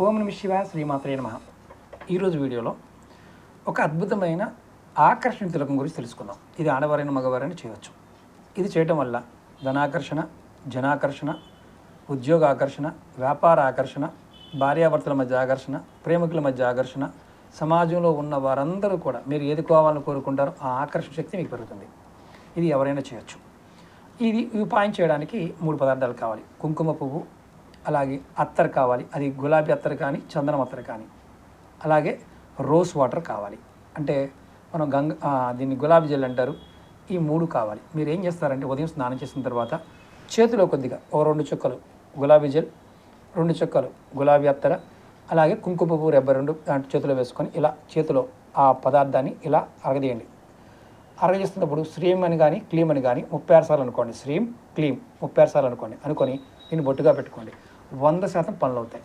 ఓం నమః శివాయ శ్రీమాత్రే నమః. ఈరోజు వీడియోలో ఒక అద్భుతమైన ఆకర్షణ తిలకం గురించి తెలుసుకుందాం. ఇది ఆడవారైన మగవారైనా చేయవచ్చు. ఇది చేయటం వల్ల ధనాకర్షణ, జనాకర్షణ, ఉద్యోగ ఆకర్షణ, వ్యాపార ఆకర్షణ, భార్యాభర్తల మధ్య ఆకర్షణ, ప్రేమికుల మధ్య ఆకర్షణ, సమాజంలో ఉన్న వారందరూ కూడా మీరు ఏది కావాలని కోరుకుంటారో ఆ ఆకర్షణ శక్తి మీకు పెరుగుతుంది. ఇది ఎవరైనా చేయొచ్చు. ఈ ఉపాయం చేయడానికి 3 పదార్థాలు కావాలి. కుంకుమ పువ్వు, అలాగే అత్తర్ కావాలి, అది గులాబీ అత్తర్ కానీ చందనం అత్తర్ కానీ, అలాగే రోజ్ వాటర్ కావాలి, అంటే మనం దీన్ని గులాబీ జెల్ అంటారు. ఈ 3 కావాలి. మీరు ఏం చేస్తారంటే ఉదయం స్నానం చేసిన తర్వాత చేతిలో కొద్దిగా 2 చుక్కలు గులాబీ జెల్, 2 చుక్కలు గులాబీ అత్తర, అలాగే కుంకుమ పువ్వు రెబ్బ 2 దాంట్లో చేతిలో వేసుకొని ఇలా చేతిలో ఆ పదార్థాన్ని ఇలా అరగదీయండి. అరగజేస్తున్నప్పుడు శ్రీం అని కానీ క్లీం అని కానీ 36 సార్లు అనుకోండి. శ్రీం క్లీం 36 సార్లు అనుకొని దీన్ని బొట్టుగా పెట్టుకోండి. 100% పనులు అవుతాయి.